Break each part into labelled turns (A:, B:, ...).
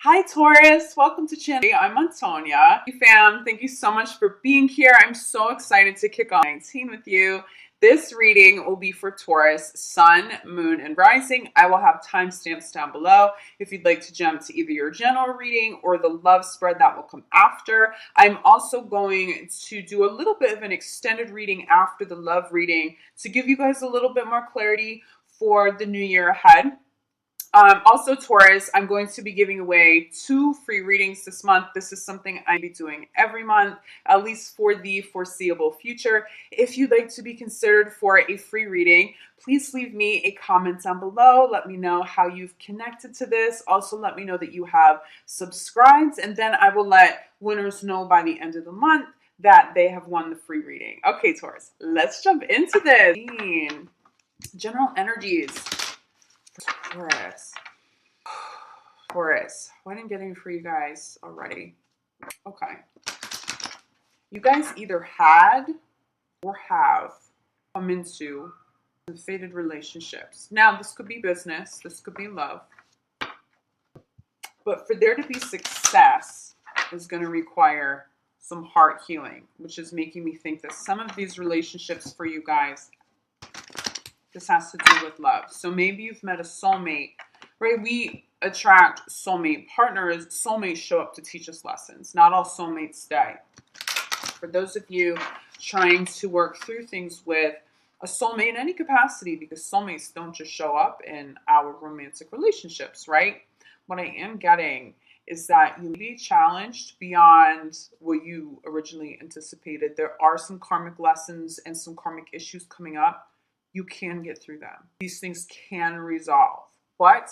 A: Hi Taurus, welcome to channel. I'm Antonia. Hey fam, thank you so much for being here. I'm so excited to kick off 19 with you. This reading will be for Taurus, Sun, Moon, and Rising. I will have timestamps down below if you'd like to jump to either your general reading or the love spread that will come after. I'm also going to do a little bit of an extended reading after the love reading to give you guys a little bit more clarity for the new year ahead. Also, Taurus, I'm going to be giving away 2 free readings this month. This is something I'll be doing every month, at least for the foreseeable future. If you'd like to be considered for a free reading, please leave me a comment down below. Let me know how you've connected to this. Also, let me know that you have subscribed, and then I will let winners know by the end of the month that they have won the free reading. Okay, Taurus, let's jump into this. General energies. Taurus. What I'm getting for you guys already. Okay. You guys either had or have come into some fated relationships. Now, this could be business. This could be love. But for there to be success is going to require some heart healing, which is making me think that some of these relationships for you guys, this has to do with love. So maybe you've met a soulmate, right? We attract soulmate partners. Soulmates show up to teach us lessons. Not all soulmates stay. For those of you trying to work through things with a soulmate in any capacity, because soulmates don't just show up in our romantic relationships, right? What I am getting is that you may be challenged beyond what you originally anticipated. There are some karmic lessons and some karmic issues coming up. You can get through them. These things can resolve. But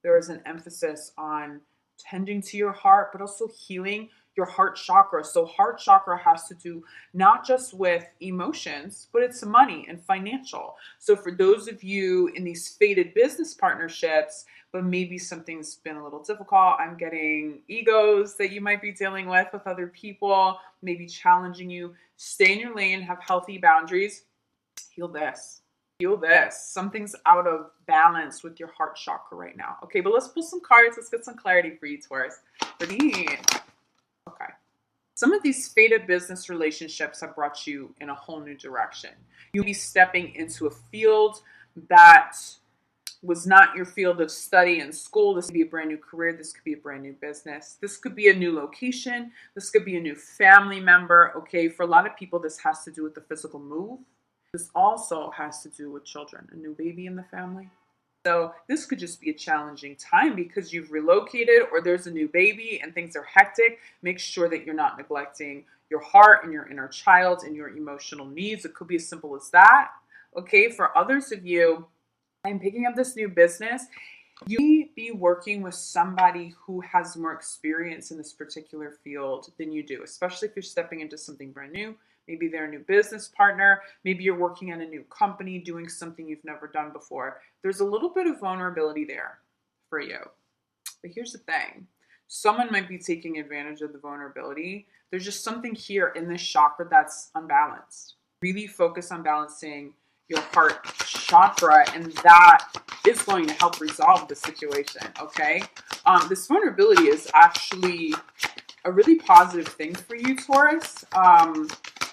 A: there is an emphasis on tending to your heart, but also healing your heart chakra. So heart chakra has to do not just with emotions, but it's money and financial. So for those of you in these fated business partnerships, but maybe something's been a little difficult, I'm getting egos that you might be dealing with other people, maybe challenging you. Stay in your lane, have healthy boundaries. Heal this. Feel this. Something's out of balance with your heart chakra right now. Okay, but let's pull some cards. Let's get some clarity for you, Taurus. Okay. Some of these fated business relationships have brought you in a whole new direction. You'll be stepping into a field that was not your field of study in school. This could be a brand new career. This could be a brand new business. This could be a new location. This could be a new family member. Okay, for a lot of people, this has to do with the physical move. This also has to do with children, a new baby in the family. So this could just be a challenging time because you've relocated or there's a new baby and things are hectic. Make sure that you're not neglecting your heart and your inner child and your emotional needs. It could be as simple as that. Okay, for others of you, I'm picking up this new business. You may be working with somebody who has more experience in this particular field than you do, especially if you're stepping into something brand new. Maybe they're a new business partner. Maybe you're working at a new company, doing something you've never done before. There's a little bit of vulnerability there for you. But here's the thing. Someone might be taking advantage of the vulnerability. There's just something here in this chakra that's unbalanced. Really focus on balancing your heart chakra, and that is going to help resolve the situation, okay? This vulnerability is actually a really positive thing for you, Taurus.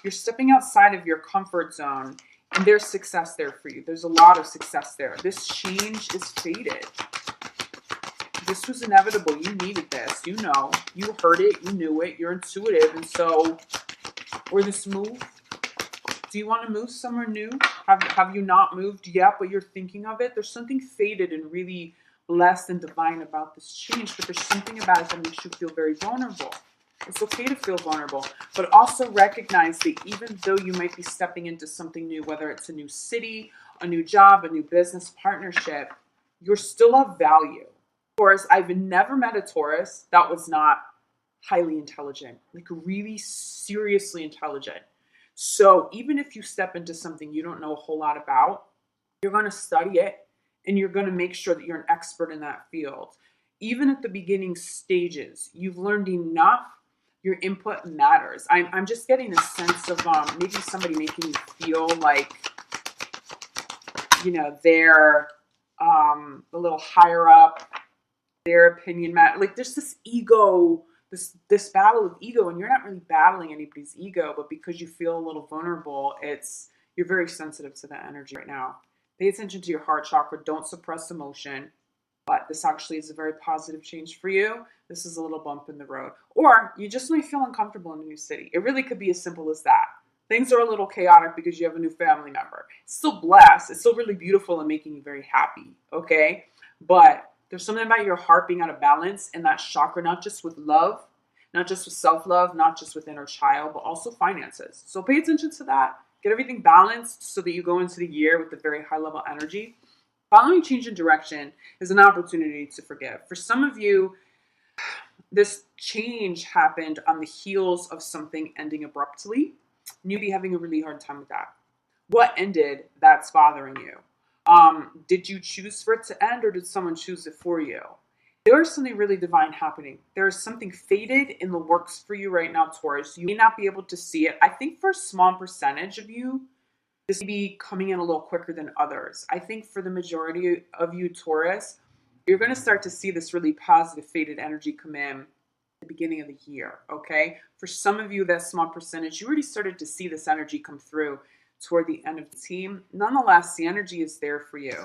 A: You're stepping outside of your comfort zone, and there's success there for you. There's a lot of success there. This change is fated. This was inevitable. You needed this. You know, you heard it, you knew it, you're intuitive. And so, or this move, do you want to move somewhere new? Have you not moved yet, but you're thinking of it? There's something fated and really blessed and divine about this change, but there's something about it that makes you feel very vulnerable. It's okay to feel vulnerable, but also recognize that even though you might be stepping into something new, whether it's a new city, a new job, a new business partnership, you're still of value. Taurus, I've never met a Taurus that was not highly intelligent, like really seriously intelligent. So even if you step into something you don't know a whole lot about, you're going to study it and you're going to make sure that you're an expert in that field. Even at the beginning stages, you've learned enough. Your input matters. I'm just getting a sense of maybe somebody making you feel like, you know, they're a little higher up their opinion matter. Like there's this ego, this battle of ego, and you're not really battling anybody's ego, but because you feel a little vulnerable, you're very sensitive to that energy right now. Pay attention to your heart chakra. Don't suppress emotion. But this actually is a very positive change for you. This is a little bump in the road. Or you just might feel uncomfortable in a new city. It really could be as simple as that. Things are a little chaotic because you have a new family member. It's still blessed. It's still really beautiful and making you very happy, okay? But there's something about your heart being out of balance and that chakra, not just with love, not just with self-love, not just with inner child, but also finances. So pay attention to that. Get everything balanced so that you go into the year with a very high level energy. Following change in direction is an opportunity to forgive. For some of you, this change happened on the heels of something ending abruptly, and you'd be having a really hard time with that. What ended that's bothering you? Did you choose for it to end, or did someone choose it for you? There is something really divine happening. There is something fated in the works for you right now, Taurus. You may not be able to see it. I think for a small percentage of you, this may be coming in a little quicker than others. I think for the majority of you, Taurus, you're going to start to see this really positive fated energy come in at the beginning of the year, okay? For some of you, that small percentage, you already started to see this energy come through toward the end of the team. Nonetheless, the energy is there for you.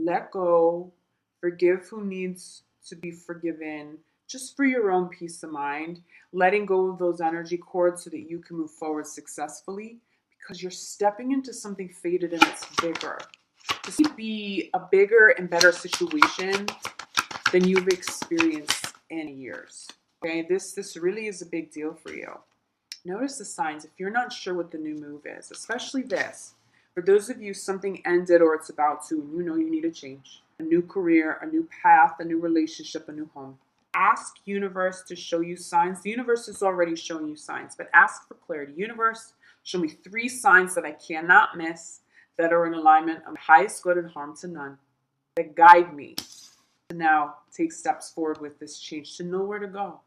A: Let go. Forgive who needs to be forgiven, just for your own peace of mind. Letting go of those energy cords so that you can move forward successfully. Because you're stepping into something fated and it's bigger. This could be a bigger and better situation than you've experienced in years. Okay, this really is a big deal for you. Notice the signs. If you're not sure what the new move is, especially this, for those of you, something ended or it's about to, and you know you need a change, a new career, a new path, a new relationship, a new home. Ask universe to show you signs. The universe is already showing you signs, but ask for clarity. Universe, show me 3 signs that I cannot miss that are in alignment of highest good and harm to none, that guide me to now take steps forward with this change, to know where to go,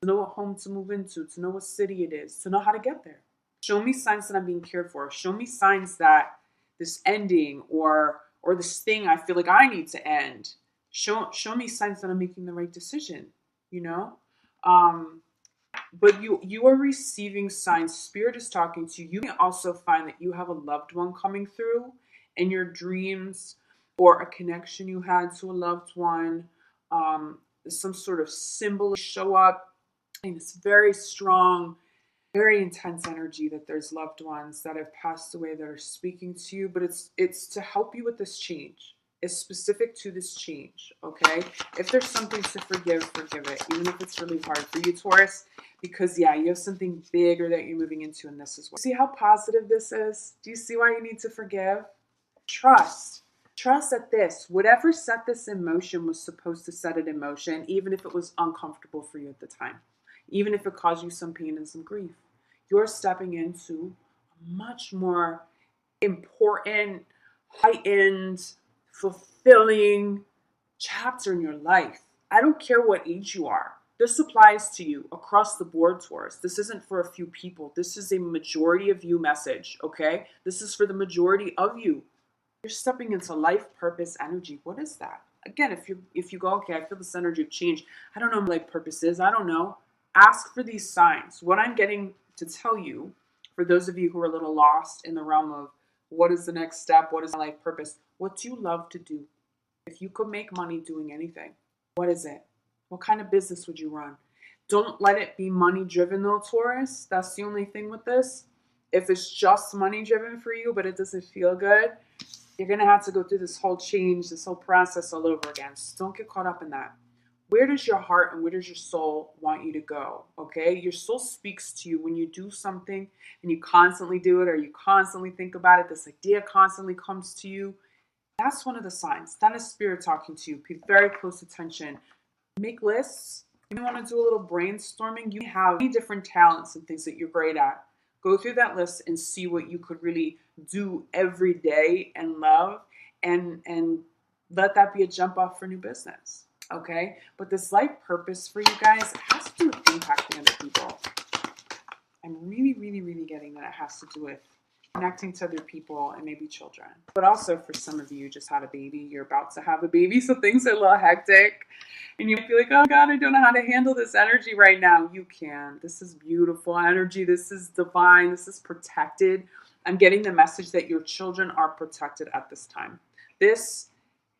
A: to know what home to move into, to know what city it is, to know how to get there. Show me signs that I'm being cared for. Show me signs that this ending or this thing I feel like I need to end. Show me signs that I'm making the right decision, you know? But you are receiving signs. Spirit is talking to you. You may also find that you have a loved one coming through in your dreams, or a connection you had to a loved one. Some sort of symbol show up, and it's very strong, very intense energy that there's loved ones that have passed away that are speaking to you. But it's to help you with this change. It's specific to this change, okay? If there's something to forgive it, even if it's really hard for you, Taurus, because yeah, you have something bigger that you're moving into, and this is what. See how positive this is? Do you see why you need to forgive? Trust that whatever set this in motion was supposed to set it in motion, even if it was uncomfortable for you at the time, even if it caused you some pain and some grief. You're stepping into a much more important, heightened, fulfilling chapter in your life. I don't care what age you are. This applies to you across the board, Taurus. This isn't for a few people. This is a majority of you message, okay? This is for the majority of you. You're stepping into life purpose energy. What is that? Again, if you go, okay, I feel this energy of change. I don't know what life purpose is. I don't know. Ask for these signs. What I'm getting to tell you, for those of you who are a little lost in the realm of what is the next step, what is my life purpose, what do you love to do? If you could make money doing anything, what is it? What kind of business would you run? Don't let it be money driven though, Taurus. That's the only thing with this. If it's just money driven for you, but it doesn't feel good, you're going to have to go through this whole change, this whole process all over again. So don't get caught up in that. Where does your heart and where does your soul want you to go? Okay? Your soul speaks to you when you do something and you constantly do it, or you constantly think about it. This idea constantly comes to you. That's one of the signs. That is spirit talking to you. Pay very close attention. Make lists. If you want to do a little brainstorming, you have many different talents and things that you're great at. Go through that list and see what you could really do every day and love, and let that be a jump off for new business. Okay? But this life purpose for you guys has to do with impacting other people. I'm really, really, really getting that it has to do with connecting to other people and maybe children. But also for some of you just had a baby, you're about to have a baby, so things are a little hectic. And you might be like, oh God, I don't know how to handle this energy right now. You can. This is beautiful energy. This is divine. This is protected. I'm getting the message that your children are protected at this time. This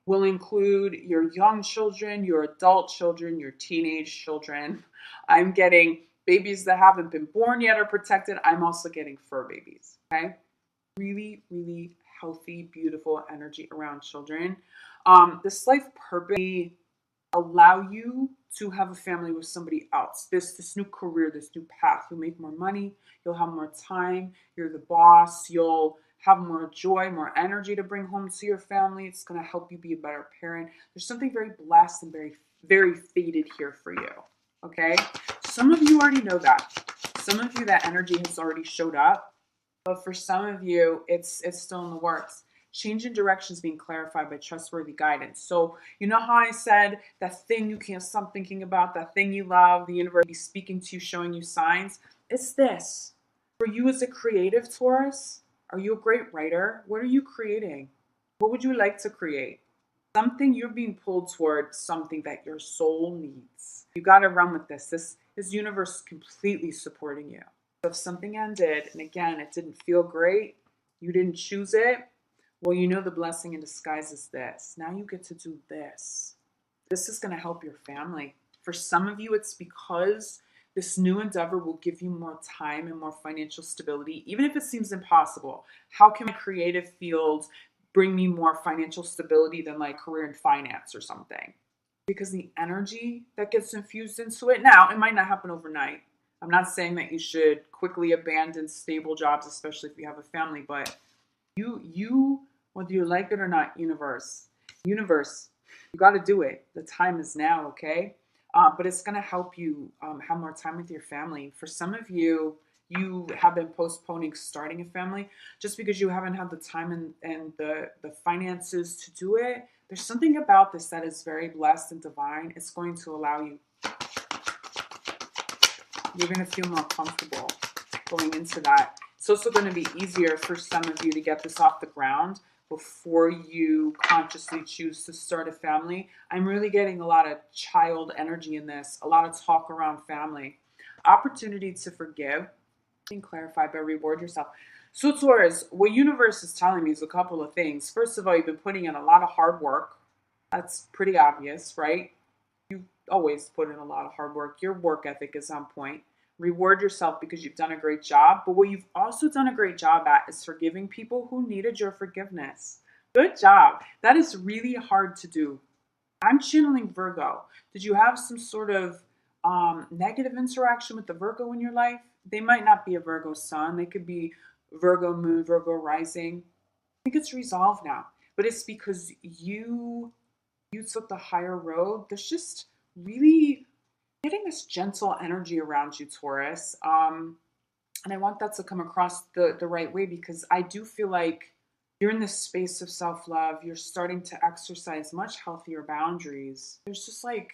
A: will include your young children, your adult children, your teenage children. I'm getting babies that haven't been born yet are protected. I'm also getting fur babies, okay? Really, really healthy, beautiful energy around children. This life purpose allow you to have a family with somebody else. This new career, this new path. You'll make more money. You'll have more time. You're the boss. You'll have more joy, more energy to bring home to your family. It's going to help you be a better parent. There's something very blessed and very, very fated here for you. Okay? Some of you already know that. Some of you, that energy has already showed up. But for some of you, it's still in the works. Change in direction is being clarified by trustworthy guidance. So you know how I said that thing you can't stop thinking about, that thing you love, the universe is speaking to you, showing you signs? It's this. For you as a creative Taurus, are you a great writer? What are you creating? What would you like to create? Something you're being pulled toward, something that your soul needs. You got to run with this. This universe is completely supporting you. So if something ended, and again, it didn't feel great, you didn't choose it, well, you know the blessing in disguise is this. Now you get to do this. This is going to help your family. For some of you, it's because this new endeavor will give you more time and more financial stability, even if it seems impossible. How can my creative field bring me more financial stability than like career in finance or something? Because the energy that gets infused into it, now, it might not happen overnight. I'm not saying that you should quickly abandon stable jobs, especially if you have a family, but you, whether you like it or not, universe, you got to do it. The time is now, okay? But it's going to help you have more time with your family. For some of you, you have been postponing starting a family just because you haven't had the time and the finances to do it. There's something about this that is very blessed and divine. It's going to allow you. You're going to feel more comfortable going into that. It's also going to be easier for some of you to get this off the ground before you consciously choose to start a family. I'm really getting a lot of child energy in this, a lot of talk around family. Opportunity to forgive and clarify, but reward yourself. So Taurus, what universe is telling me is a couple of things. First of all, you've been putting in a lot of hard work. That's pretty obvious, right? You always put in a lot of hard work. Your work ethic is on point. Reward yourself because you've done a great job. But what you've also done a great job at is forgiving people who needed your forgiveness. Good job. That is really hard to do. I'm channeling Virgo. Did you have some sort of negative interaction with the Virgo in your life? They might not be a Virgo sun. They could be Virgo moon, Virgo rising. I think it's resolved now. But it's because you took the higher road. There's just really getting this gentle energy around you, Taurus. And I want that to come across the right way because I do feel like you're in this space of self-love. You're starting to exercise much healthier boundaries. There's just like,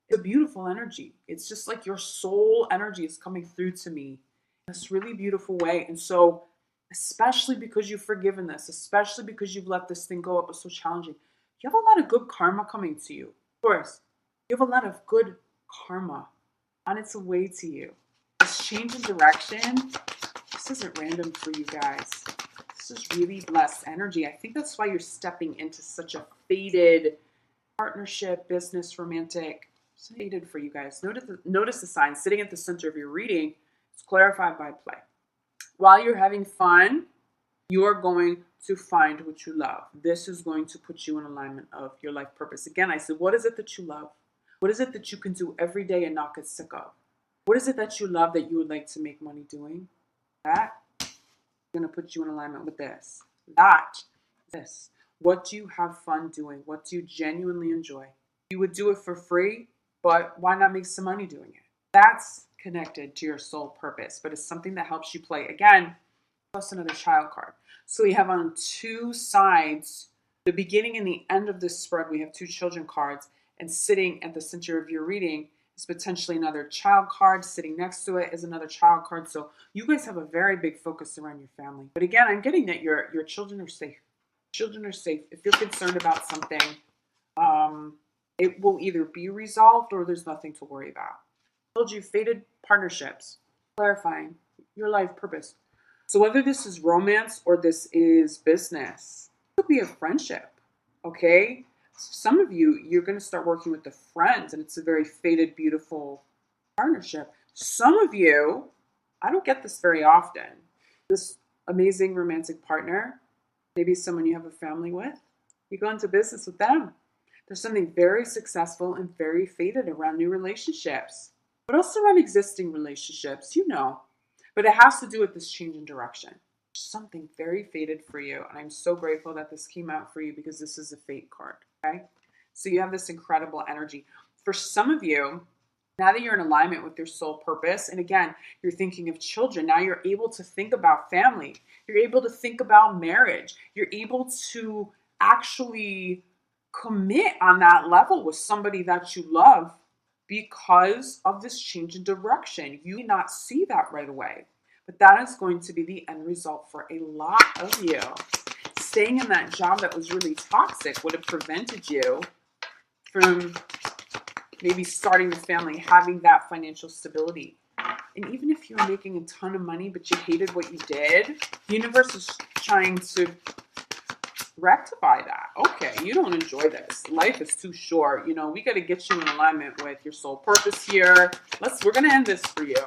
A: it's a beautiful energy. It's just like your soul energy is coming through to me in this really beautiful way. And so, especially because you've forgiven this, especially because you've let this thing go, it was so challenging. You have a lot of good karma coming to you. Taurus, you have a lot of good karma on its way to you. This change in direction, this isn't random for you guys. This is really blessed energy. I think that's why you're stepping into such a fated partnership, business, romantic. It's fated for you guys. Notice the sign sitting at the center of your reading. It's clarified by play. While you're having fun, you're going to find what you love. This is going to put you in alignment of your life purpose. Again, I said, what is it that you love? What is it that you can do every day and not get sick of? What is it that you love that you would like to make money doing? That is going to put you in alignment with this. This. What do you have fun doing? What do you genuinely enjoy? You would do it for free, but why not make some money doing it? That's connected to your soul purpose, but it's something that helps you play. Again, plus another child card. So we have on two sides, the beginning and the end of this spread, we have two children cards. And sitting at the center of your reading There's potentially another child card. Sitting next to it is another child card. So you guys have a very big focus around your family. But again, I'm getting that your children are safe. Children are safe. If you're concerned about something, it will either be resolved or there's nothing to worry about. I told you, fated partnerships, clarifying your life purpose. So whether this is romance or this is business, it could be a friendship, okay? Some of you, you're going to start working with a friend, and it's a very fated, beautiful partnership. Some of you, I don't get this very often. This amazing romantic partner, maybe someone you have a family with, you go into business with them. There's something very successful and very fated around new relationships, but also around existing relationships, you know. But it has to do with this change in direction. Something very fated for you. And I'm so grateful that this came out for you because this is a fate card. Okay. So you have this incredible energy. For some of you, now that you're in alignment with your soul purpose, and again, you're thinking of children, now you're able to think about family. You're able to think about marriage. You're able to actually commit on that level with somebody that you love because of this change in direction. You may not see that right away, but that is going to be the end result for a lot of you. Staying in that job that was really toxic would have prevented you from maybe starting the family, having that financial stability. And even if you're making a ton of money, but you hated what you did, the universe is trying to rectify that. Okay, you don't enjoy this. Life is too short. You know, we got to get you in alignment with your soul purpose here. We're going to end this for you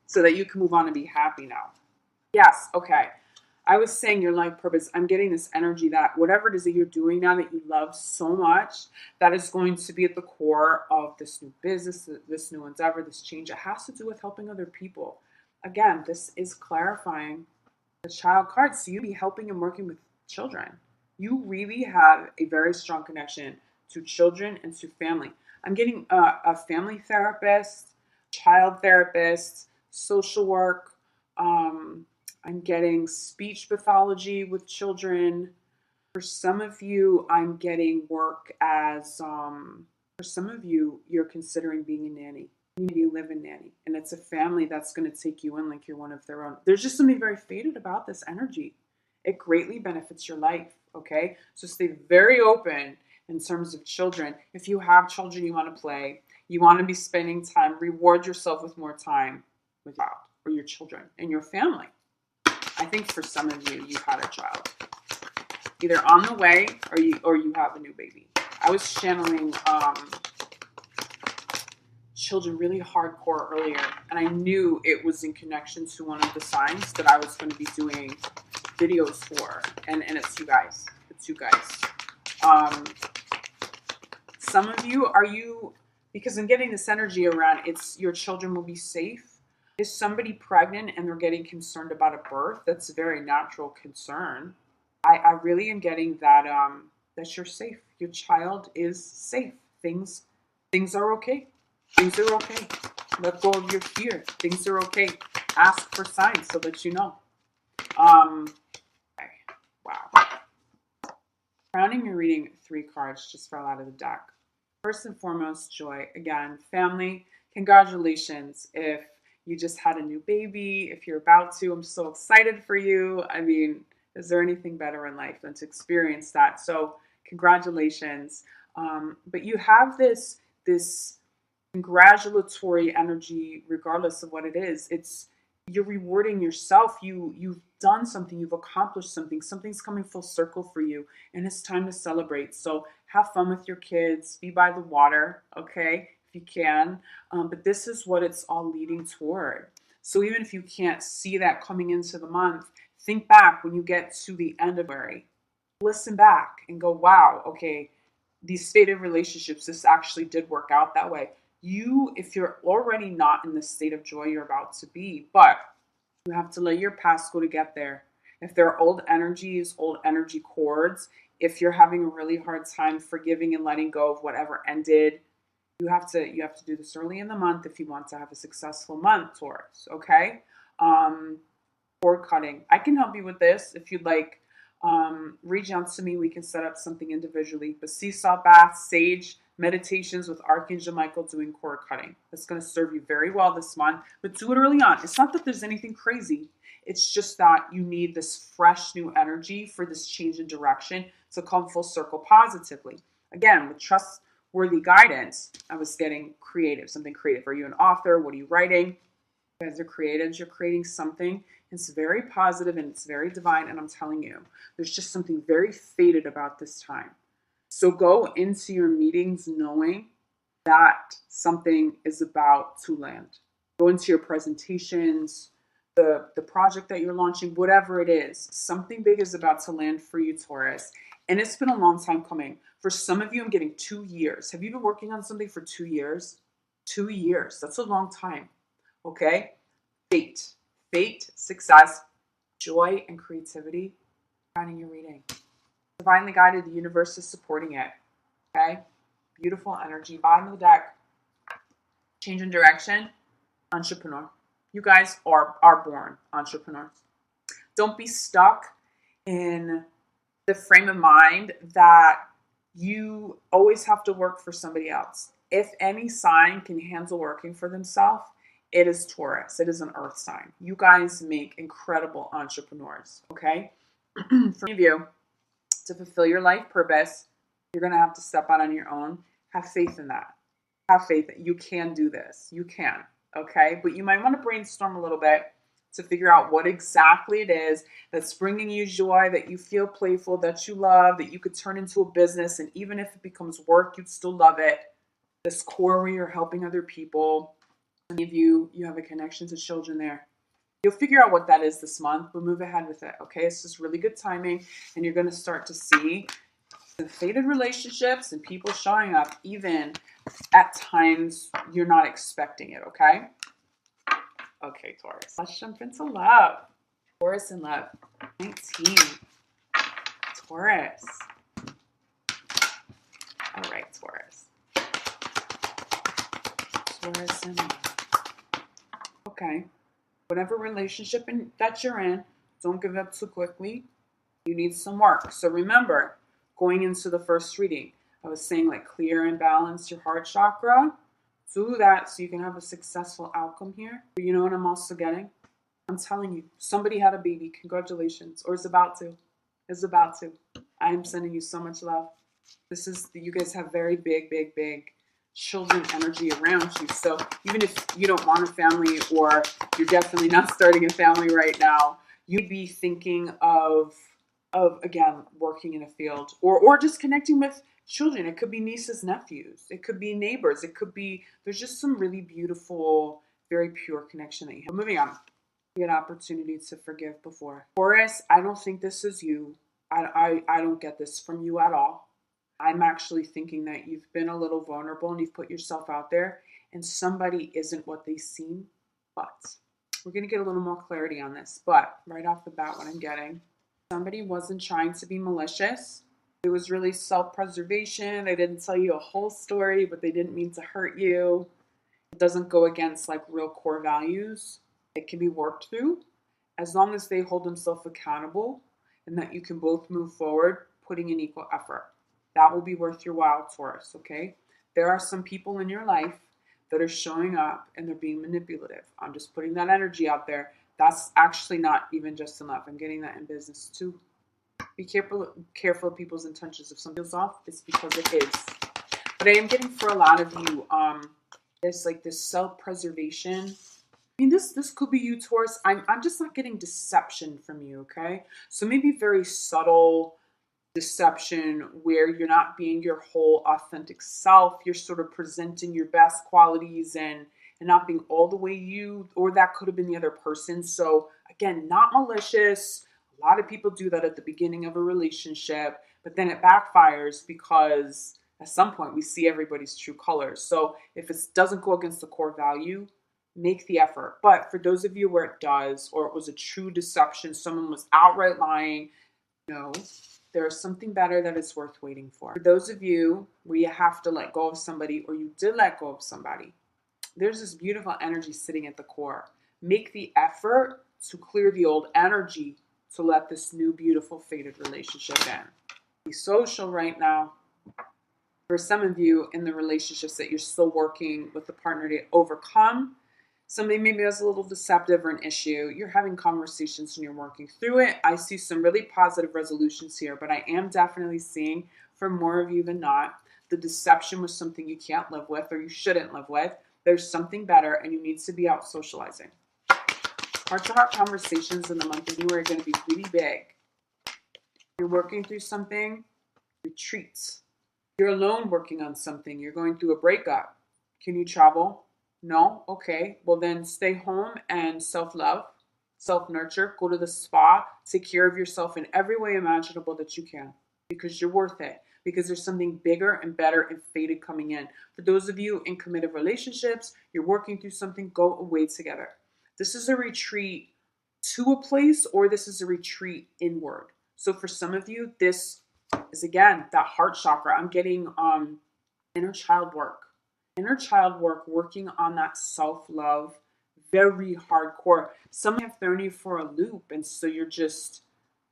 A: so that you can move on and be happy now. Yes, okay. I was saying your life purpose. I'm getting this energy that whatever it is that you're doing now that you love so much, that is going to be at the core of this new business, this new endeavor, this change. It has to do with helping other people. Again, this is clarifying the child card. So you be helping and working with children. You really have a very strong connection to children and to family. I'm getting a family therapist, child therapist, social work. I'm getting speech pathology with children. For some of you, I'm getting work as, for some of you, you're considering being a nanny. You need to live a nanny. And it's a family that's going to take you in like you're one of their own. There's just something very fated about this energy. It greatly benefits your life, okay? So stay very open in terms of children. If you have children you want to play, you want to be spending time, reward yourself with more time with your children and your family. I think for some of you, you've had a child either on the way or you have a new baby. I was channeling children really hardcore earlier, and I knew it was in connection to one of the signs that I was going to be doing videos for, and it's you guys. It's you guys. Some of you, because I'm getting this energy around, it's your children will be safe. Is somebody pregnant and they're getting concerned about a birth? That's a very natural concern. I really am getting that that you're safe. Your child is safe. Things are okay. Things are okay. Let go of your fear. Things are okay. Ask for signs so that you know. Okay. Wow. Crowning your reading, 3 cards just fell out of the deck. First and foremost, joy. Again, family. Congratulations. If you just had a new baby, if you're about to, I'm so excited for you. I mean, is there anything better in life than to experience that? So congratulations. But you have this congratulatory energy, regardless of what it is. You're rewarding yourself. You've done something, you've accomplished something, something's coming full circle for you, and it's time to celebrate. So have fun with your kids, be by the water, okay, if you can. But this is what it's all leading toward. So even if you can't see that coming into the month, think back when you get to the end of February. Listen back and go, wow, okay, these fated relationships, this actually did work out that way. If you're already not in the state of joy you're about to be, but you have to let your past go to get there. If there are old energies, old energy cords, if you're having a really hard time forgiving and letting go of whatever ended, you have to do this early in the month if you want to have a successful month, Taurus, okay? Cord cutting. I can help you with this if you'd like. Reach out to me. We can set up something individually. But sea salt bath, sage, meditations with Archangel Michael doing cord cutting. That's going to serve you very well this month, but do it early on. It's not that there's anything crazy. It's just that you need this fresh new energy for this change in direction to come full circle positively. Again, with trustworthy guidance, I was getting creative, something creative. Are you an author? What are you writing? You guys are creatives. You're creating something. It's very positive and it's very divine. And I'm telling you, there's just something very fated about this time. So go into your meetings knowing that something is about to land. Go into your presentations, the project that you're launching, whatever it is, something big is about to land for you, Taurus. And it's been a long time coming. For some of you, I'm getting 2 years. Have you been working on something for 2 years? 2 years. That's a long time. Okay? Fate, success, joy, and creativity. Finding your reading. Divinely guided, the universe is supporting it. Okay? Beautiful energy. Bottom of the deck. Change in direction. Entrepreneur. You guys are born entrepreneurs. Don't be stuck in the frame of mind that you always have to work for somebody else. If any sign can handle working for themselves, it is Taurus. It is an earth sign. You guys make incredible entrepreneurs, okay? For many of you, to fulfill your life purpose, you're going to have to step out on your own. Have faith in that. Have faith that you can do this. You can, okay? But you might want to brainstorm a little bit to figure out what exactly it is that's bringing you joy, that you feel playful, that you love, that you could turn into a business. And even if it becomes work, you'd still love it. This core where you're helping other people. Many of you have a connection to children there. You'll figure out what that is this month, but move ahead with it, okay? It's just really good timing, and you're going to start to see the fated relationships and people showing up even at times you're not expecting it, okay? Okay, Taurus. Let's jump into love. Taurus in love. 19. Taurus. All right, Taurus. Taurus in love. Okay. Whatever relationship that you're in, don't give up too quickly. You need some work. So remember, going into the first reading, I was saying like clear and balance your heart chakra. Do that so you can have a successful outcome here. But you know what I'm also getting? I'm telling you, somebody had a baby. Congratulations. Or is about to. Is about to. I am sending you so much love. You guys have very big children energy around you. So even if you don't want a family or you're definitely not starting a family right now, you'd be thinking of again, working in a field or just connecting with children. It could be nieces, nephews. It could be neighbors. It could be, there's just some really beautiful, very pure connection that you have. Moving on. You get opportunity to forgive before. Taurus, I don't think this is you. I don't get this from you at all. I'm actually thinking that you've been a little vulnerable and you've put yourself out there and somebody isn't what they seem, but we're going to get a little more clarity on this. But right off the bat, what I'm getting, somebody wasn't trying to be malicious. It was really self-preservation. They didn't tell you a whole story, but they didn't mean to hurt you. It doesn't go against like real core values. It can be worked through as long as they hold themselves accountable and that you can both move forward, putting in equal effort. That will be worth your while, Taurus, okay? There are some people in your life that are showing up and they're being manipulative. I'm just putting that energy out there. That's actually not even just in love. I'm getting that in business too. Be careful of people's intentions. If something feels off, it's because it is. But I am getting for a lot of you, there's like this self-preservation. I mean, this could be you, Taurus. I'm just not getting deception from you, okay? So maybe very subtle deception where you're not being your whole authentic self. You're sort of presenting your best qualities and not being all the way you, or that could have been the other person. So again, not malicious. A lot of people do that at the beginning of a relationship, but then it backfires because at some point we see everybody's true colors. So if it doesn't go against the core value, make the effort. But for those of you where it does, or it was a true deception, someone was outright lying, no, there's something better that is worth waiting for. For those of you where you have to let go of somebody or you did let go of somebody, there's this beautiful energy sitting at the core. Make the effort to clear the old energy to let this new beautiful fated relationship in. Be social right now. For some of you in the relationships that you're still working with the partner to overcome, somebody maybe has a little deceptive or an issue. You're having conversations and you're working through it. I see some really positive resolutions here, but I am definitely seeing, for more of you than not, the deception was something you can't live with or you shouldn't live with. There's something better and you need to be out socializing. Heart-to-heart conversations in the month of January are going to be really big. You're working through something, retreats. You're alone working on something. You're going through a breakup. Can you travel? No? Okay. Well, then stay home and self-love, self-nurture, go to the spa, take care of yourself in every way imaginable that you can because you're worth it. Because there's something bigger and better and fated coming in. For those of you in committed relationships, you're working through something, go away together. This is a retreat to a place or this is a retreat inward. So for some of you, this is again that heart chakra. I'm getting inner child work. Inner child work, working on that self-love, very hardcore. Some have thrown you for a loop, and so you're just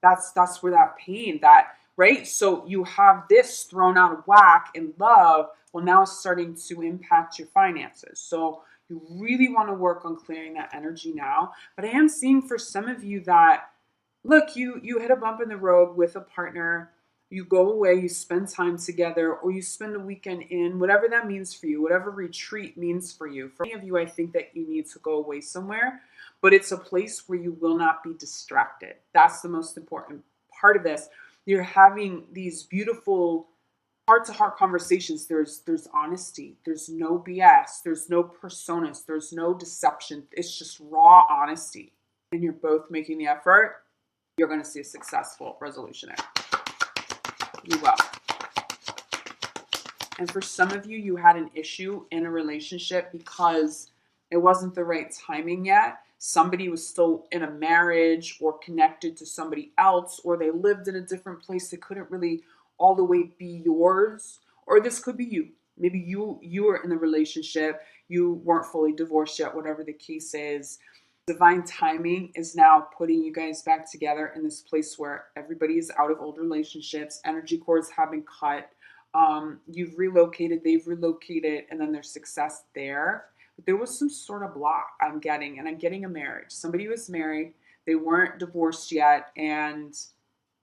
A: that's where that pain, that right? So you have this thrown out of whack in love. Well, now it's starting to impact your finances. So you really want to work on clearing that energy now. But I am seeing for some of you that, look, you hit a bump in the road with a partner, you go away, you spend time together, or you spend a weekend in, whatever that means for you, whatever retreat means for you. For many of you, I think that you need to go away somewhere, but it's a place where you will not be distracted. That's the most important part of this. You're having these beautiful heart-to-heart conversations. There's honesty. There's no BS. There's no personas. There's no deception. It's just raw honesty. And you're both making the effort. You're going to see a successful resolution there. You will. And for some of you, you had an issue in a relationship because it wasn't the right timing yet. Somebody was still in a marriage or connected to somebody else, or they lived in a different place. They couldn't really all the way be yours. Or this could be you. Maybe you were in the relationship. You weren't fully divorced yet, whatever the case is. Divine timing is now putting you guys back together in this place where everybody is out of old relationships. Energy cords have been cut. You've relocated, they've relocated, and then there's success there. But there was some sort of block I'm getting, and I'm getting a marriage. Somebody was married, they weren't divorced yet, and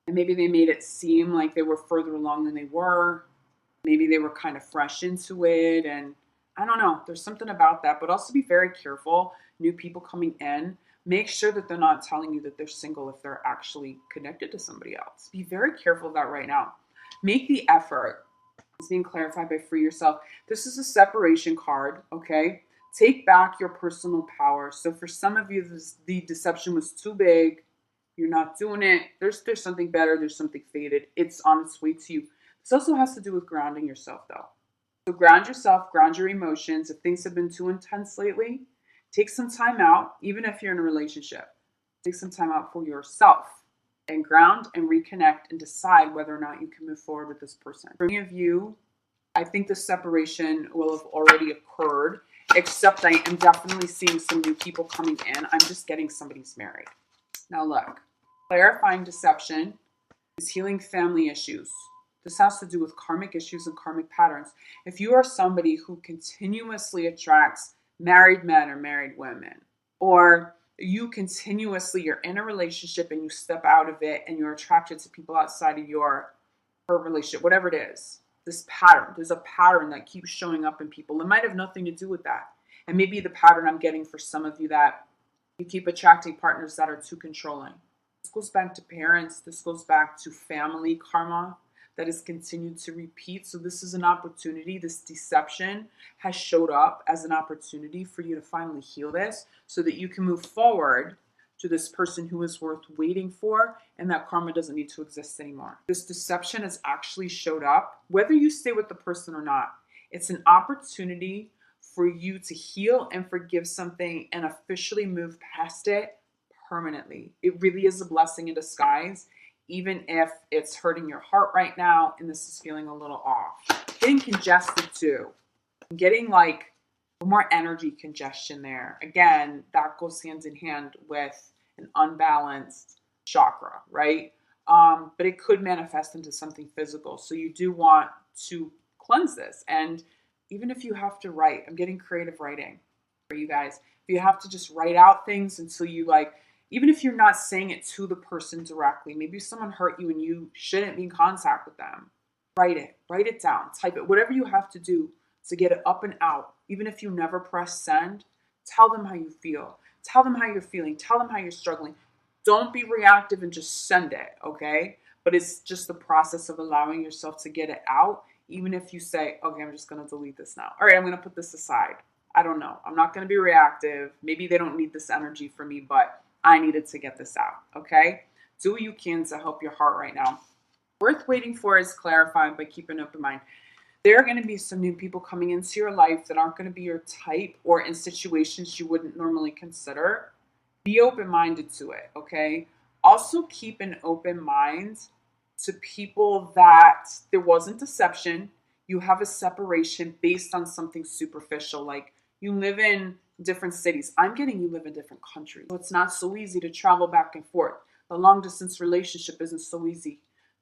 A: maybe they made it seem like they were further along than they were. Maybe they were kind of fresh into it, and I don't know. There's something about that, but also be very careful. New people coming in, make sure that they're not telling you that they're single if they're actually connected to somebody else. Be very careful of that right now. Make the effort. It's being clarified by free yourself. This is a separation card, okay? Take back your personal power. So for some of you, the deception was too big. You're not doing it. There's something better. There's something fated. It's on its way to you. This also has to do with grounding yourself, though. So ground yourself, ground your emotions. If things have been too intense lately, take some time out, even if you're in a relationship. Take some time out for yourself and ground and reconnect and decide whether or not you can move forward with this person. For many of you, I think the separation will have already occurred, except I am definitely seeing some new people coming in. I'm just getting somebody's married. Now look, clarifying deception is healing family issues. This has to do with karmic issues and karmic patterns. If you are somebody who continuously attracts married men or married women, or you're in a relationship and you step out of it and you're attracted to people outside of your relationship, whatever it is, there's a pattern that keeps showing up in people. It might have nothing to do with that. And maybe the pattern I'm getting for some of you that you keep attracting partners that are too controlling. This goes back to parents. This goes back to family karma that has continued to repeat. So this is an opportunity. This deception has showed up as an opportunity for you to finally heal this so that you can move forward to this person who is worth waiting for, and that karma doesn't need to exist anymore. This deception has actually showed up, whether you stay with the person or not. It's an opportunity for you to heal and forgive something and officially move past it permanently. It really is a blessing in disguise, even if it's hurting your heart right now and this is feeling a little off. Getting congested too. Getting like more energy congestion there. Again, that goes hand in hand with an unbalanced chakra, right? But it could manifest into something physical. So you do want to cleanse this. And even if you have to write, I'm getting creative writing for you guys. If you have to just write out things until you like, even if you're not saying it to the person directly, maybe someone hurt you and you shouldn't be in contact with them. Write it down, type it, whatever you have to do to get it up and out. Even if you never press send, tell them how you feel. Tell them how you're feeling. Tell them how you're struggling. Don't be reactive and just send it, okay? But it's just the process of allowing yourself to get it out, even if you say, okay, I'm just going to delete this now. All right, I'm going to put this aside. I don't know. I'm not going to be reactive. Maybe they don't need this energy from me, but I needed to get this out, okay? Do what you can to help your heart right now. Worth waiting for is clarifying by keeping an open mind. There are going to be some new people coming into your life that aren't going to be your type or in situations you wouldn't normally consider. Be open-minded to it, okay? Also keep an open mind to people that there wasn't deception. You have a separation based on something superficial, like you live in different cities. I'm getting you live in different countries. So it's not so easy to travel back and forth. The long distance relationship isn't so easy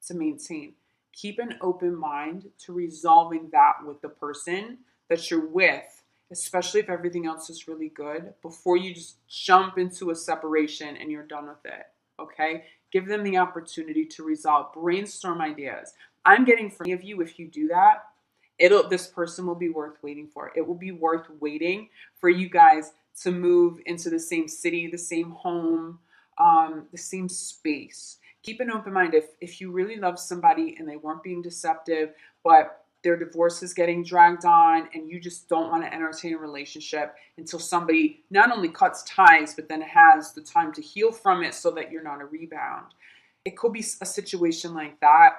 A: to maintain. Keep an open mind to resolving that with the person that you're with, especially if everything else is really good, before you just jump into a separation and you're done with it, okay? Give them the opportunity to resolve, brainstorm ideas. I'm getting from any of you, if you do that, this person will be worth waiting for. It will be worth waiting for you guys to move into the same city, the same home, the same space. Keep an open mind. If you really love somebody and they weren't being deceptive, but their divorce is getting dragged on and you just don't want to entertain a relationship until somebody not only cuts ties, but then has the time to heal from it so that you're not a rebound. It could be a situation like that.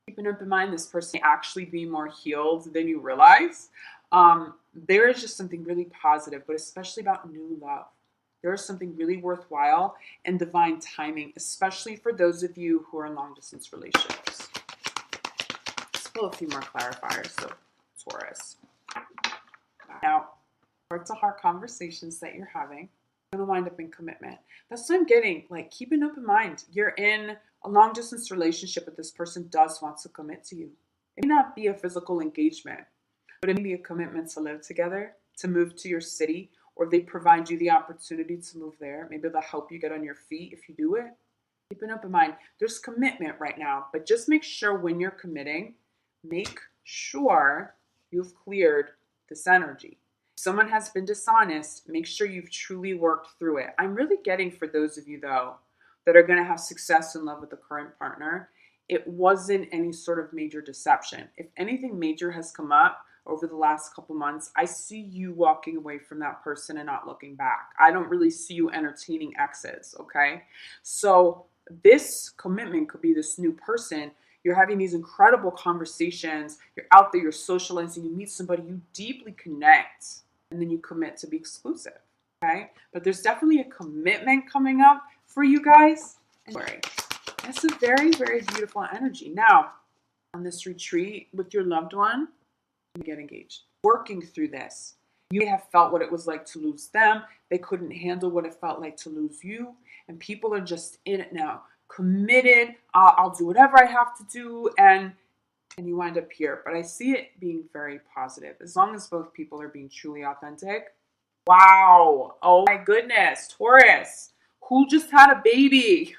A: Keep an open mind. This person may actually be more healed than you realize. There is just something really positive, but especially about new love. There is something really worthwhile and divine timing, especially for those of you who are in long distance relationships. Let's pull a few more clarifiers. So, Taurus. Now, heart to heart conversations that you're having are going to wind up in commitment. That's what I'm getting. Like, keep an open mind. You're in a long distance relationship, but this person does want to commit to you. It may not be a physical engagement, but it may be a commitment to live together, to move to your city, or they provide you the opportunity to move there. Maybe they'll help you get on your feet if you do it. Keep an open mind. There's commitment right now, but just make sure when you're committing, make sure you've cleared this energy. If someone has been dishonest, make sure you've truly worked through it. I'm really getting for those of you, though, that are going to have success in love with the current partner, it wasn't any sort of major deception. If anything major has come up over the last couple months, I see you walking away from that person and not looking back. I don't really see you entertaining exes, okay? So this commitment could be this new person. You're having these incredible conversations. You're out there, you're socializing, you meet somebody, you deeply connect, and then you commit to be exclusive, okay? But there's definitely a commitment coming up for you guys. It's a very, very beautiful energy. Now, on this retreat with your loved one, you get engaged. Working through this, you may have felt what it was like to lose them. They couldn't handle what it felt like to lose you. And people are just in it now, committed. I'll do whatever I have to do. And you wind up here. But I see it being very positive. As long as both people are being truly authentic. Wow. Oh my goodness. Taurus, who just had a baby?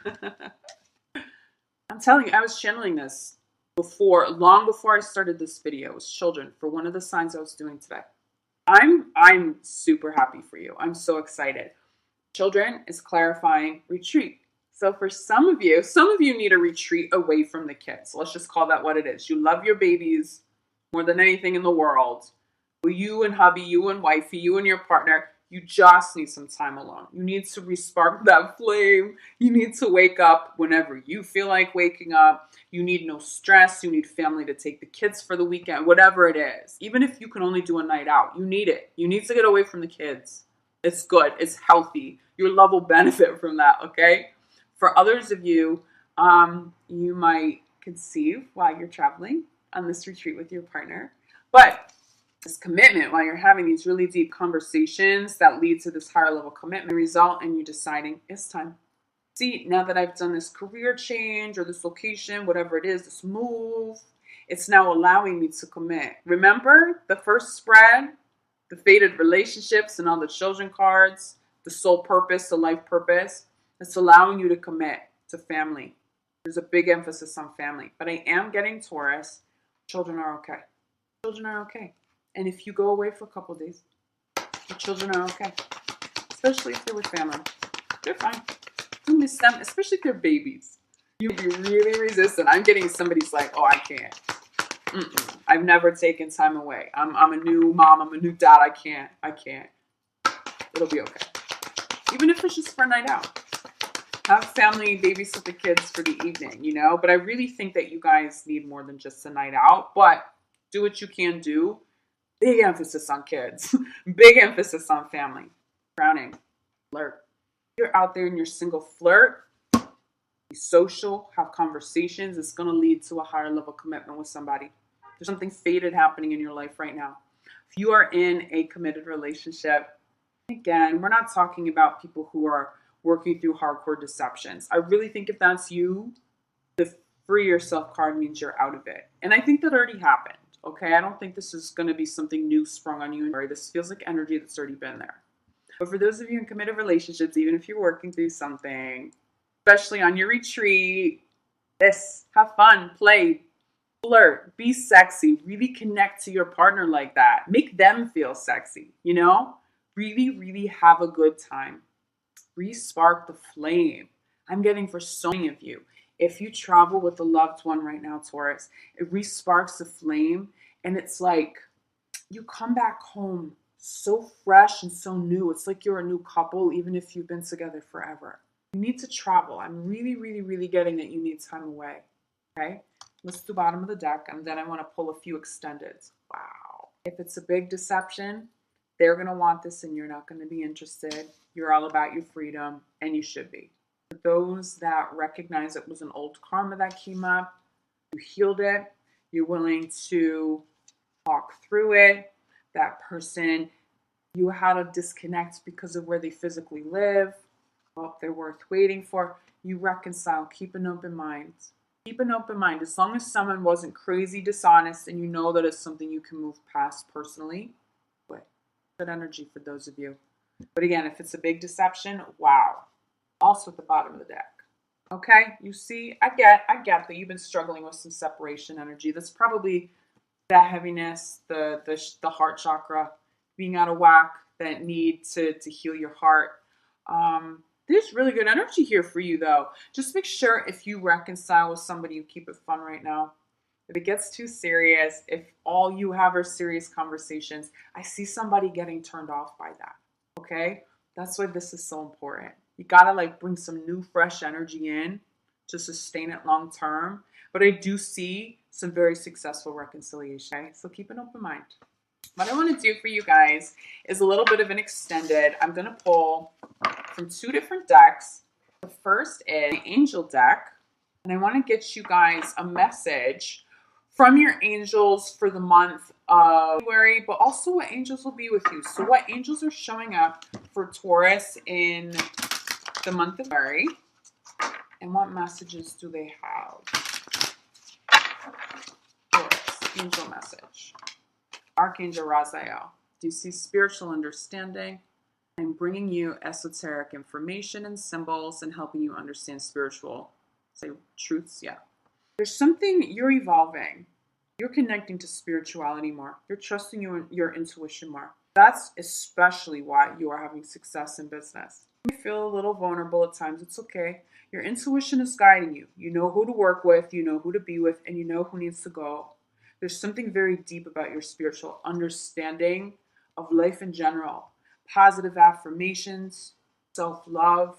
A: I'm telling you, I was channeling this long before I started this video. It was children for one of the signs I was doing today. I'm super happy for you. I'm so excited. Children is clarifying retreat. So for some of you need a retreat away from the kids. Let's just call that what it is. You love your babies more than anything in the world. You and hubby, you and wifey, you and your partner, you just need some time alone. You need to respark that flame. You need to wake up whenever you feel like waking up. You need no stress. You need family to take the kids for the weekend, whatever it is. Even if you can only do a night out, you need it. You need to get away from the kids. It's good. It's healthy. Your love will benefit from that, okay? For others of you, you might conceive while you're traveling on this retreat with your partner. But this commitment, while you're having these really deep conversations that lead to this higher level commitment, result in you deciding it's time. See, now that I've done this career change or this location, whatever it is, this move, It's now allowing me to commit. Remember the first spread, the fated relationships and all the children cards, the soul purpose, the life purpose. It's allowing you to commit to family. There's a big emphasis on family. But I am getting Taurus. Children are okay. Children are okay. And if you go away for a couple of days, the children are okay. Especially if they're with family. They're fine. You miss them, especially if they're babies. You'd be really resistant. I'm getting somebody's like, oh, I can't. I've never taken time away. I'm a new mom. I'm a new dad. I can't. It'll be okay. Even if it's just for a night out. Have family babysit the kids for the evening, you know? But I really think that you guys need more than just a night out. But do what you can do. Big emphasis on kids. Big emphasis on family. Crowning. Flirt. You're out there and you're single, flirt. Be social. Have conversations. It's going to lead to a higher level commitment with somebody. There's something fated happening in your life right now. If you are in a committed relationship, again, we're not talking about people who are working through hardcore deceptions. I really think if that's you, the free yourself card means you're out of it. And I think that already happened. Okay, I don't think this is going to be something new sprung on you. This feels like energy that's already been there. But for those of you in committed relationships, even if you're working through something, especially on your retreat, have fun, play, flirt, be sexy, really connect to your partner like that. Make them feel sexy, you know? Really, really have a good time. Re-spark the flame. I'm getting for so many of you. If you travel with a loved one right now, Taurus, it re-sparks the flame. And it's like you come back home so fresh and so new. It's like you're a new couple, even if you've been together forever. You need to travel. I'm really, really, really getting that you need time away. Okay? Let's do bottom of the deck. And then I want to pull a few extendeds. Wow. If it's a big deception, they're going to want this and you're not going to be interested. You're all about your freedom, and you should be. For those that recognize it was an old karma that came up, you healed it, you're willing to talk through it. That person, you had a disconnect because of where they physically live. Well, they're worth waiting for. You reconcile. Keep an open mind. Keep an open mind. As long as someone wasn't crazy dishonest and you know that it's something you can move past personally, good energy for those of you. But again, if it's a big deception, wow. Also at the bottom of the deck. Okay, you see, I get that you've been struggling with some separation energy. That's probably the heaviness, the heart chakra being out of whack, that need to heal your heart. There's really good energy here for you though. Just make sure if you reconcile with somebody, you keep it fun right now. If it gets too serious, if all you have are serious conversations, I see somebody getting turned off by that. Okay? That's why this is so important. You gotta bring some new, fresh energy in to sustain it long term. But I do see some very successful reconciliation. Okay? So keep an open mind. What I want to do for you guys is a little bit of an extended. I'm going to pull from two different decks. The first is the angel deck. And I want to get you guys a message from your angels for the month of February, but also what angels will be with you. So what angels are showing up for Taurus in the month of February, and what messages do they have? Taurus, angel message. Archangel Raziel. Do you see spiritual understanding? I'm bringing you esoteric information and symbols and helping you understand spiritual, truths. Yeah. There's something you're evolving. You're connecting to spirituality more. You're trusting your intuition more. That's especially why you are having success in business. You feel a little vulnerable at times. It's okay. Your intuition is guiding you. You know who to work with, you know who to be with, and you know who needs to go. There's something very deep about your spiritual understanding of life in general. Positive affirmations, self-love,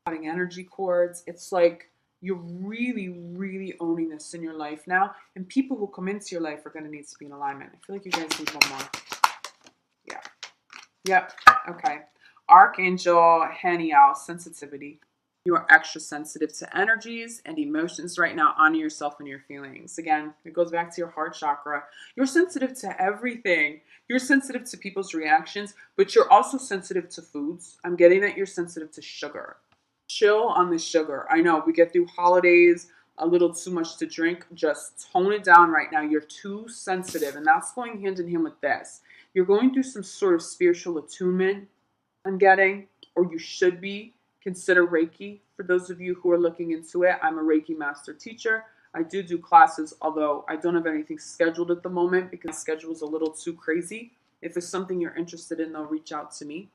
A: cutting energy cords. It's like you're really, really owning this in your life now. And people who come into your life are going to need to be in alignment. I feel like you guys need one more. Yeah. Yep. Okay. Archangel Haniel, sensitivity. You are extra sensitive to energies and emotions right now. Honor yourself and your feelings. Again, it goes back to your heart chakra. You're sensitive to everything. You're sensitive to people's reactions, but you're also sensitive to foods. I'm getting that you're sensitive to sugar. Chill on the sugar. I know we get through holidays, a little too much to drink, just tone it down right now. You're too sensitive, and that's going hand in hand with this. You're going through some sort of spiritual attunement, I'm getting, or you should be. Consider Reiki. For those of you who are looking into it, I'm a Reiki master teacher. I do classes, although I don't have anything scheduled at the moment because the schedule is a little too crazy. If it's something you're interested in, though, reach out to me.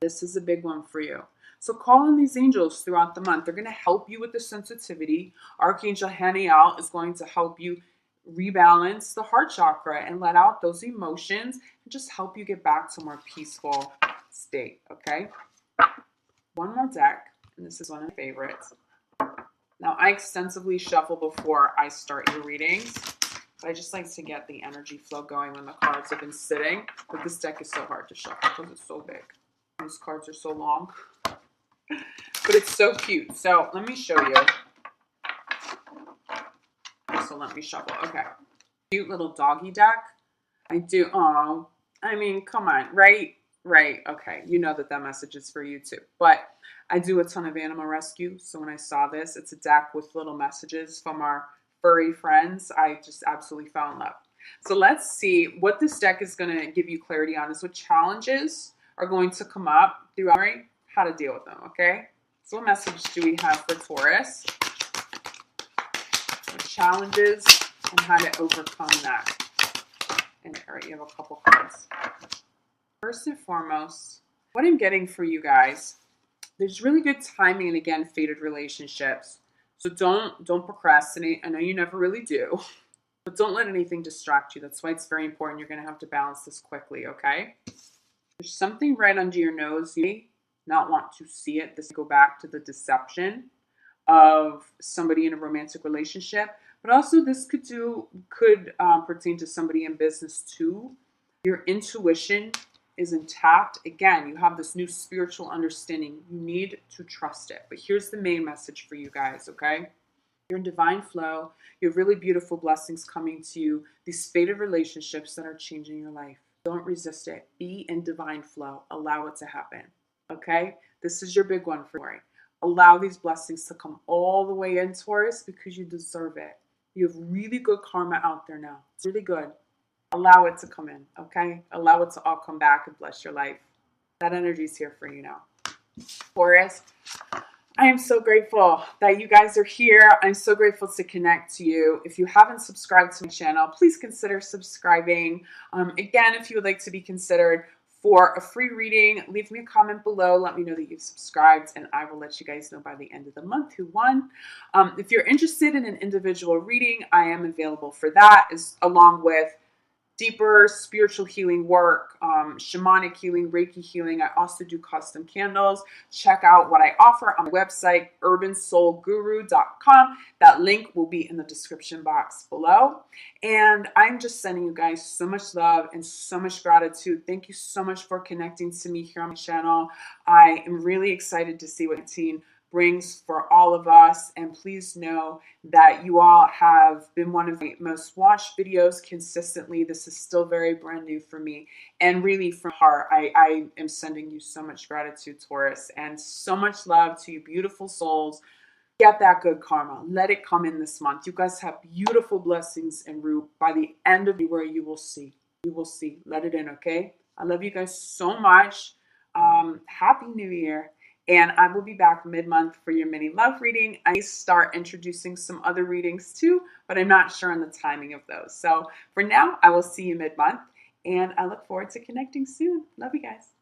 A: This is a big one for you. So call on these angels throughout the month. They're going to help you with the sensitivity. Archangel Haniel is going to help you rebalance the heart chakra and let out those emotions and just help you get back to a more peaceful state, okay? One more deck, and this is one of my favorites. Now, I extensively shuffle before I start your readings, but I just like to get the energy flow going when the cards have been sitting. But this deck is so hard to shuffle because it's so big. These cards are so long, but it's so cute. So let me show you. So let me shuffle. Okay. Cute little doggy deck. I do. Oh, I mean, come on. Right. Okay. You know that message is for you too. But I do a ton of animal rescue. So when I saw this, it's a deck with little messages from our furry friends. I just absolutely fell in love. So let's see what this deck is going to give you clarity on is what challenges are going to come up throughout how to deal with them, okay? So what message do we have for Taurus? What challenges and how to overcome that. And all right, you have a couple cards. First and foremost, what I'm getting for you guys, there's really good timing and again, fated relationships. So don't procrastinate. I know you never really do. But don't let anything distract you. That's why it's very important. You're going to have to balance this quickly, okay? There's something right under your nose. You may not want to see it. This go back to the deception of somebody in a romantic relationship. But also this could pertain to somebody in business too. Your intuition is intact. Again, you have this new spiritual understanding. You need to trust it. But here's the main message for you guys, okay? You're in divine flow. You have really beautiful blessings coming to you. These fated relationships that are changing your life. Don't resist it. Be in divine flow. Allow it to happen. Okay? This is your big one for Taurus. Allow these blessings to come all the way in, Taurus, because you deserve it. You have really good karma out there now. It's really good. Allow it to come in. Okay? Allow it to all come back and bless your life. That energy is here for you now. Taurus, I am so grateful that you guys are here. I'm so grateful to connect to you. If you haven't subscribed to my channel, please consider subscribing. Again, if you would like to be considered for a free reading, leave me a comment below. Let me know that you've subscribed, and I will let you guys know by the end of the month who won. If you're interested in an individual reading, I am available for that, along with deeper spiritual healing work, shamanic healing, Reiki healing. I also do custom candles. Check out what I offer on my website, urbansoulguru.com. That link will be in the description box below. And I'm just sending you guys so much love and so much gratitude. Thank you so much for connecting to me here on my channel. I am really excited to see what 2019 brings for all of us, and please know that you all have been one of my most watched videos consistently. This is still very brand new for me, and really from heart, I am sending you so much gratitude, Taurus, and so much love to you beautiful souls. Get that good karma. Let it come in this month. You guys have beautiful blessings en route. By the end of February, you will see. You will see. Let it in, okay? I love you guys so much. Happy New Year. And I will be back mid-month for your mini love reading. I may start introducing some other readings too, but I'm not sure on the timing of those. So for now, I will see you mid-month, and I look forward to connecting soon. Love you guys.